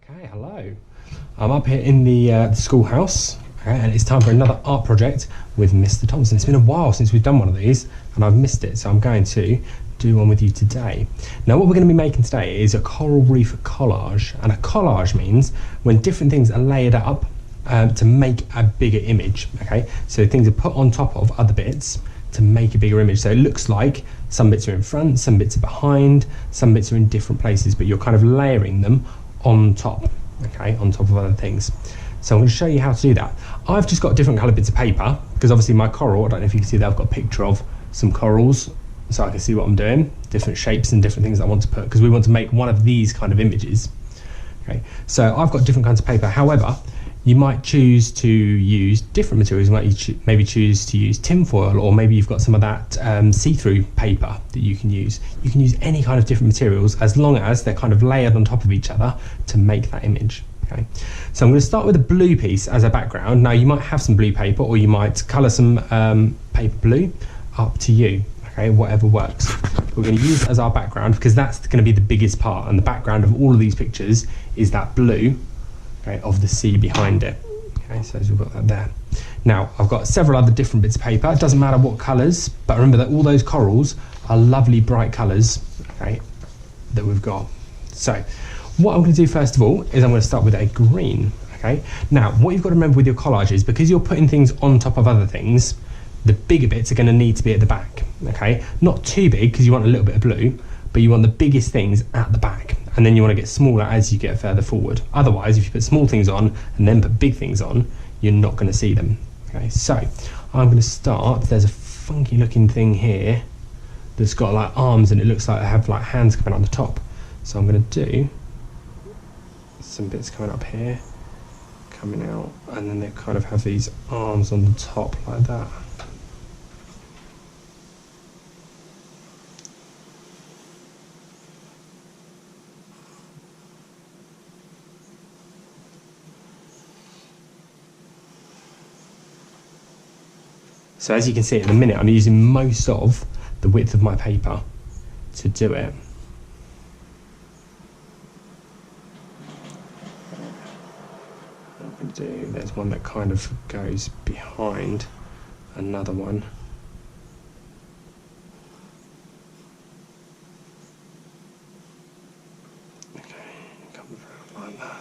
Okay, hello. I'm up here in the schoolhouse, and it's time for another art project with Mr. Thompson. It's been a while since we've done one of these, and I've missed it, so I'm going to do one with you today. Now, what we're going to be making today is a coral reef collage, and a collage means when different things are layered up to make a bigger image. Okay, so things are put on top of other bits to make a bigger image. So it looks like some bits are in front, some bits are behind, some bits are in different places, but you're kind of layering them on top, okay, on top of other things. So I'm going to show you how to do that. I've just got different coloured bits of paper because obviously my coral, I don't know if you can see that I've got a picture of some corals so I can see what I'm doing, different shapes and different things I want to put, because we want to make one of these kind of images. Okay, so I've got different kinds of paper. However, you might choose to use different materials. You might maybe choose to use tinfoil, or maybe you've got some of that see-through paper that you can use. You can use any kind of different materials as long as they're kind of layered on top of each other to make that image. Okay, so I'm going to start with a blue piece as a background. Now, you might have some blue paper, or you might colour some paper blue, up to you. Okay, whatever works. We're going to use it as our background because that's going to be the biggest part, and the background of all of these pictures is that blue, okay, of the sea behind it. Okay, so we've got that there. Now, I've got several other different bits of paper. It doesn't matter what colours, but remember that all those corals are lovely bright colours, okay, that we've got. So what I'm going to do first of all is I'm going to start with a green. Okay, now what you've got to remember with your collage is because you're putting things on top of other things, the bigger bits are going to need to be at the back. Okay, not too big because you want a little bit of blue, but you want the biggest things at the back, and then you want to get smaller as you get further forward. Otherwise, if you put small things on and then put big things on, you're not going to see them. Okay, so I'm going to start. There's a funky looking thing here that's got like arms, and it looks like I have like hands coming on the top. So I'm going to do some bits coming up here, coming out, and then they kind of have these arms on the top like that. So as you can see at the minute, I'm using most of the width of my paper to do it. What I'm going to do, there's one that kind of goes behind another one. Okay, come around like that.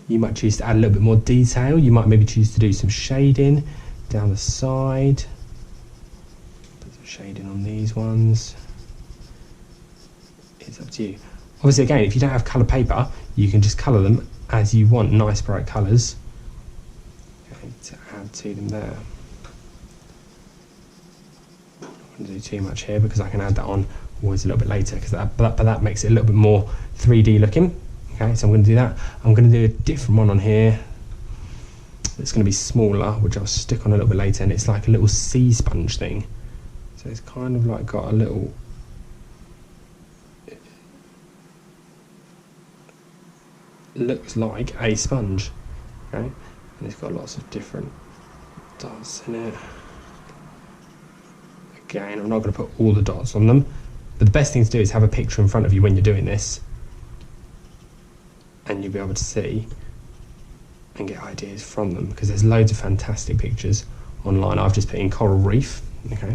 You might choose to add a little bit more detail. You might maybe choose to do some shading down the side. Put some shading on these ones. It's up to you. Obviously, again, if you don't have coloured paper, you can just colour them as you want, nice bright colours, okay, to add to them there. I'm not going to do too much here because I can add that on always a little bit later, because that makes it a little bit more 3D looking. Okay, so I'm going to do that. I'm going to do a different one on here. It's going to be smaller, which I'll stick on a little bit later, and it's like a little sea sponge thing. So it's kind of like got a little... It looks like a sponge, okay? And it's got lots of different dots in it. Again, I'm not going to put all the dots on them, but the best thing to do is have a picture in front of you when you're doing this, and you'll be able to see and get ideas from them, because there's loads of fantastic pictures online. I've just put in coral reef. Okay,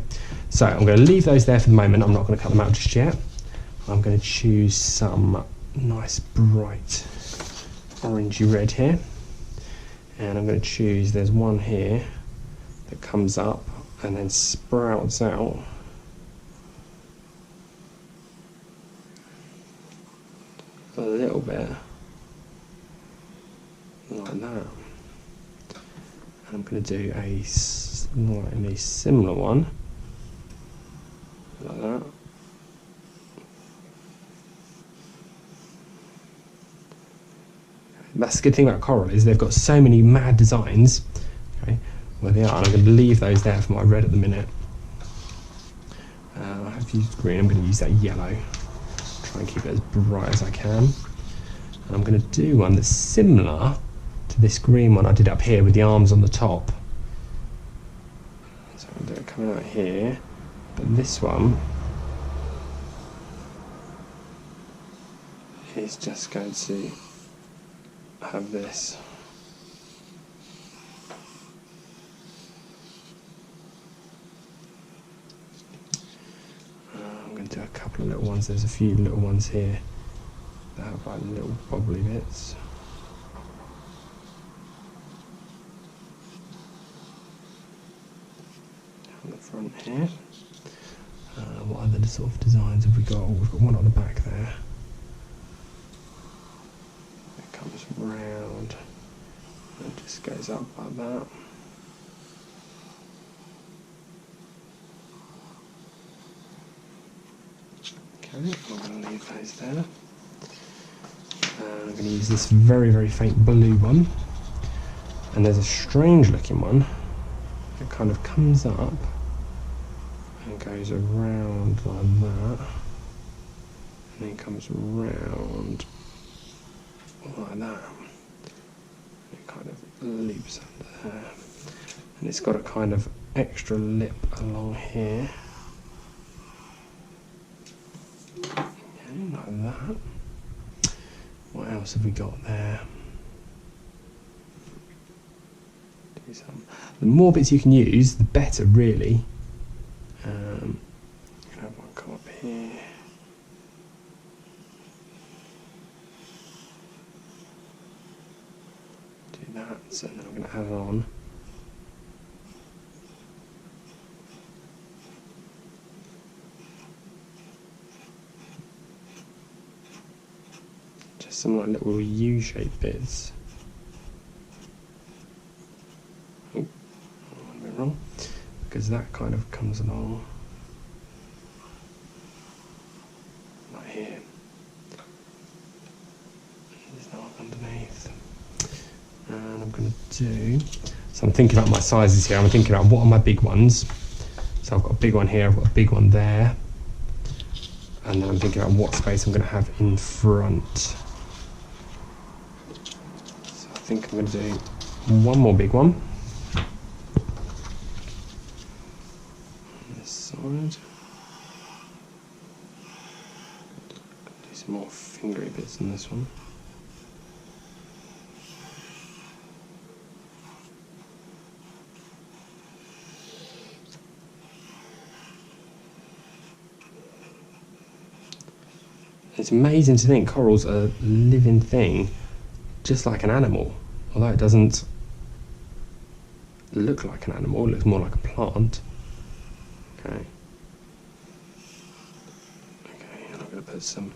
so I'm going to leave those there for the moment. I'm not going to cut them out just yet. I'm going to choose some nice bright orangey red here, and I'm going to choose, there's one here that comes up and then sprouts out a little bit like that, and I'm going to do a slightly similar one like that. That's the good thing about coral, is they've got so many mad designs, okay, where they are, and I'm going to leave those there for my red at the minute. I have used green, I'm going to use that yellow, try and keep it as bright as I can, and I'm going to do one that's similar to this green one I did up here with the arms on the top. So I'm going to do it coming out here, But this one is just going to have this. I'm going to do a couple of little ones. There's a few little ones here that have like little bobbly bits. On the front here. What other sort of designs have we got? Oh, we've got one on the back there. It comes round and just goes up like that. Okay, I'm going to leave those there. I'm going to use this very, very faint blue one. And there's a strange looking one that kind of comes up and goes around like that. And then comes round like that. It kind of loops under there. And it's got a kind of extra lip along here. Like that. What else have we got there? Do some. The more bits you can use, the better, really. You can have one come up here. Do that. So then I'm going to add it on. Some like little U-shaped bits. Oh, I went a bit wrong. Because that kind of comes along like here. There's no one underneath. And I'm going to do... So I'm thinking about my sizes here. I'm thinking about what are my big ones. So I've got a big one here, I've got a big one there. And then I'm thinking about what space I'm going to have in front. I think I'm going to do one more big one on this side. Do some more fingery bits in this one. It's amazing to think coral's a living thing, just like an animal, although it doesn't look like an animal, it looks more like a plant. Okay. Okay, and I'm going to put some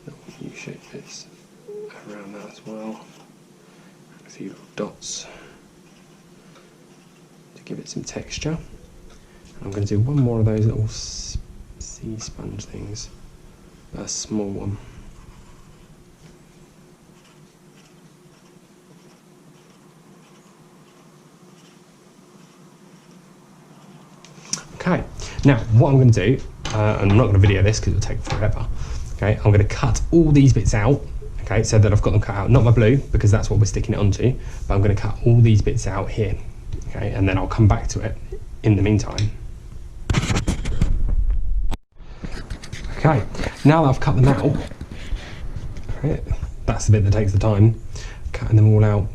little U-shaped bits around that as well. And a few little dots to give it some texture. And I'm going to do one more of those little sea sponge things, but a small one. Okay, now what I'm going to do, I'm not going to video this because it'll take forever. Okay, I'm going to cut all these bits out. Okay, so that I've got them cut out, not my blue because that's what we're sticking it onto, but I'm going to cut all these bits out here. Okay, and then I'll come back to it in the meantime. Okay, now that I've cut them out, right, that's the bit that takes the time, cutting them all out.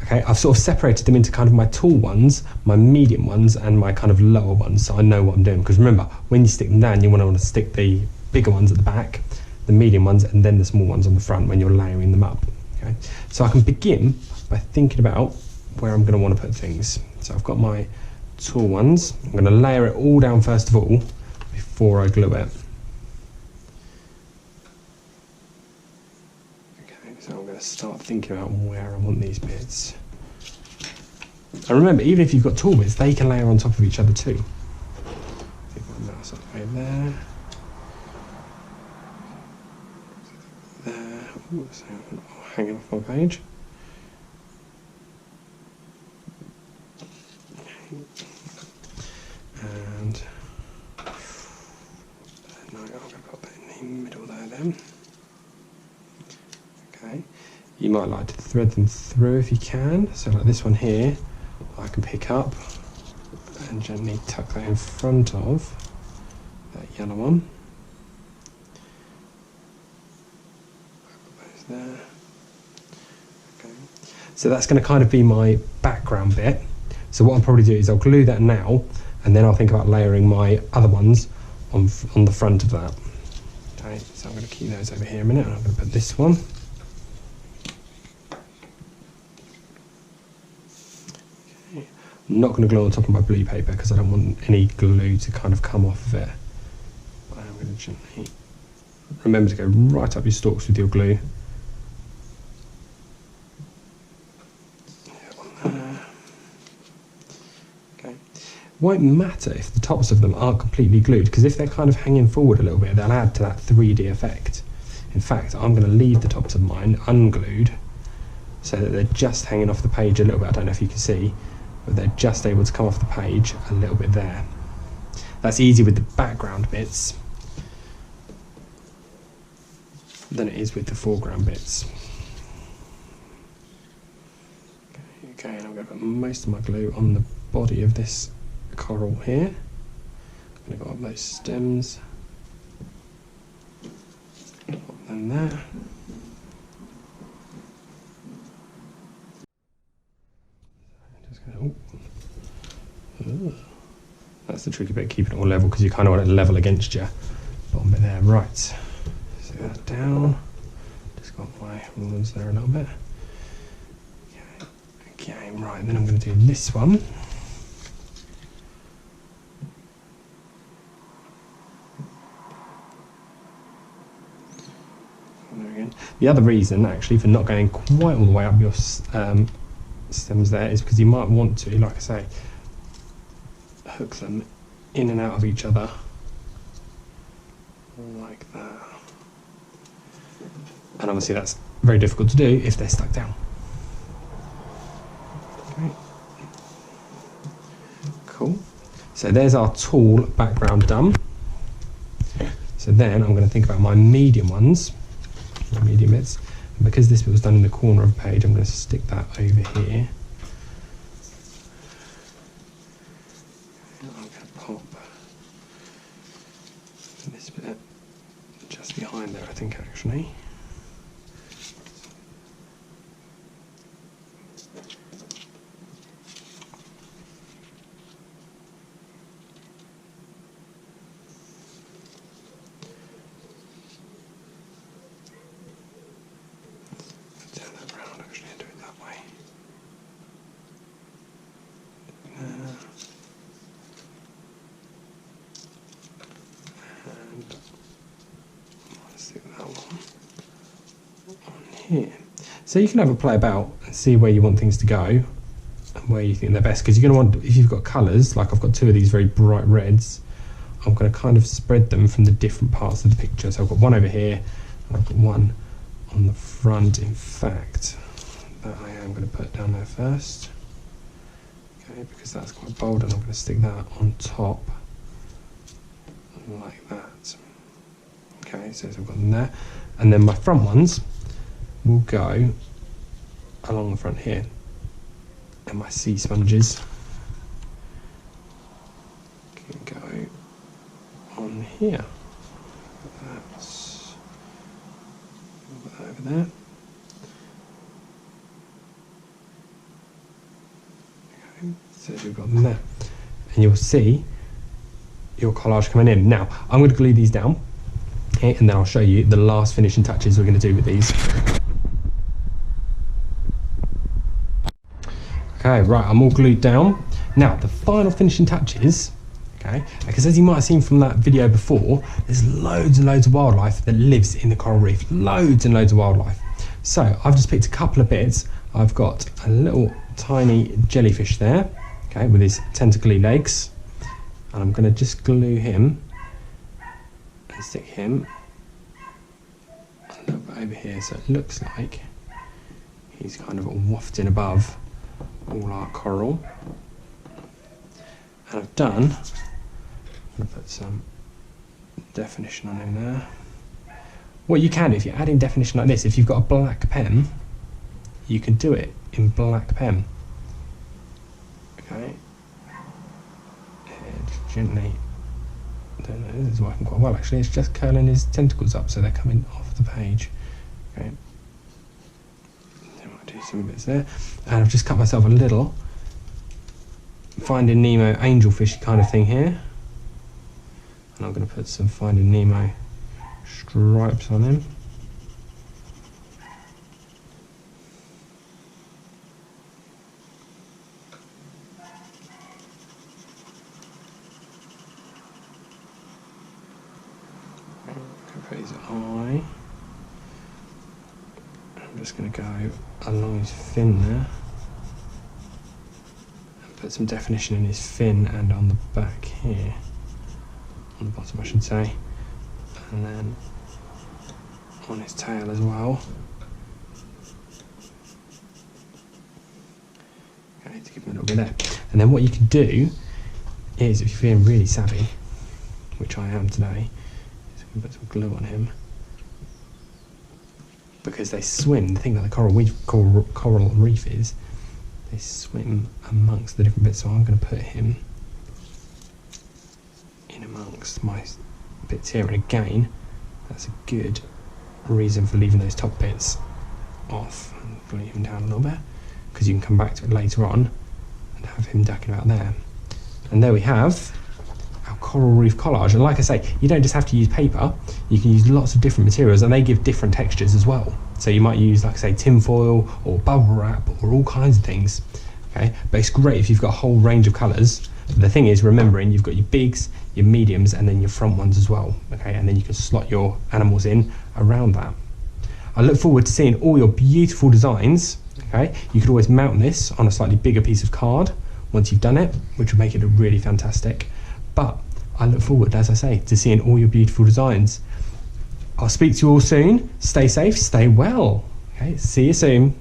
Okay, I've sort of separated them into kind of my tall ones, my medium ones, and my kind of lower ones, so I know what I'm doing. Because remember, when you stick them down, you want to stick the bigger ones at the back, the medium ones, and then the small ones on the front when you're layering them up. Okay, so I can begin by thinking about where I'm going to want to put things. So I've got my tall ones. I'm going to layer it all down first of all before I glue it. Okay, so I'm going to start thinking about where I want these bits. And remember, even if you've got tall bits, they can layer on top of each other too. I think I'll mouse up right there. There. Ooh, so I'm hanging off my page. And now I'm going to put that in the middle there then. Okay. You might like to thread them through if you can. So like this one here, I can pick up and gently tuck that in front of that yellow one. Those there. Okay. So that's going to kind of be my background bit. So what I'll probably do is I'll glue that now, and then I'll think about layering my other ones on the front of that. Okay, so I'm going to keep those over here a minute, and I'm going to put this one. Okay. I'm not going to glue on top of my blue paper because I don't want any glue to kind of come off of it. But I'm going to gently remember to go right up your stalks with your glue. Won't matter if the tops of them aren't completely glued, because if they're kind of hanging forward a little bit, they'll add to that 3D effect. In fact, I'm going to leave the tops of mine unglued so that they're just hanging off the page a little bit. I don't know if you can see, but they're just able to come off the page a little bit there. That's easy with the background bits than it is with the foreground bits. Okay, and I'm going to put most of my glue on the body of this coral here. I'm going to go up those stems, pop them there. Just going to, that's the tricky bit, keeping it all level, because you kind of want it level against your bottom bit there. Right, set that down. Just got my rulers there a little bit. Okay, right, and then I'm going to do this one. The other reason, actually, for not going quite all the way up your stems there is because you might want to, like I say, hook them in and out of each other, like that. And obviously that's very difficult to do if they're stuck down. Okay. Cool. So there's our tall background done. So then I'm going to think about my medium ones. Medium bits, and because this bit was done in the corner of the page, I'm going to stick that over here. I'm going to pop this bit just behind there, I think, actually. Here. So you can have a play about and see where you want things to go and where you think they're best, because you're going to want, if you've got colours, like I've got two of these very bright reds, I'm going to kind of spread them from the different parts of the picture. So I've got one over here and I've got one on the front. In fact, that I am going to put down there first, okay, because that's quite bold, and I'm going to stick that on top like that. Okay, so I've got them there, and then my front ones will go along the front here, and my sea sponges can go on here. That's over there. Okay, so we've got them there, and you'll see your collage coming in. Now I'm going to glue these down, okay, and then I'll show you the last finishing touches we're going to do with these. Okay, right, I'm all glued down. Now, the final finishing touches, okay, because as you might have seen from that video before, there's loads and loads of wildlife that lives in the coral reef, loads and loads of wildlife. So I've just picked a couple of bits. I've got a little tiny jellyfish there, okay, with his tentacly legs, and I'm going to just glue him and stick him a little bit over here, so it looks like he's kind of wafting above all our coral. And I'm going to put some definition on him there. What you can do, if you're adding definition like this, if you've got a black pen, you can do it in black pen. Okay, and just gently, I don't know, is working quite well actually. It's just curling his tentacles up so they're coming off the page. Okay. So I might do some bits there. And I've just cut myself a little Finding Nemo angelfish kind of thing here. And I'm going to put some Finding Nemo stripes on him. Put his eye. I'm just going to go along his fin there and put some definition in his fin and on the back here, on the bottom I should say, and then on his tail as well. Okay, to give him a little bit there. And then what you can do is, if you're feeling really savvy, which I am today, put some glue on him, because they swim. The thing about the coral reef is they swim amongst the different bits, so I'm going to put him in amongst my bits here, and again that's a good reason for leaving those top bits off and glue him down a little bit, because you can come back to it later on and have him ducking about there. And there we have our coral reef collage. And like I say, you don't just have to use paper, you can use lots of different materials, and they give different textures as well. So you might use, like I say, tin foil or bubble wrap or all kinds of things. Okay, but it's great if you've got a whole range of colours. But the thing is, remembering you've got your bigs, your mediums, and then your front ones as well. Okay, and then you can slot your animals in around that. I look forward to seeing all your beautiful designs. Okay, you could always mount this on a slightly bigger piece of card once you've done it, which will make it look really fantastic. But I look forward, as I say, to seeing all your beautiful designs. I'll speak to you all soon. Stay safe, stay well. Okay, see you soon.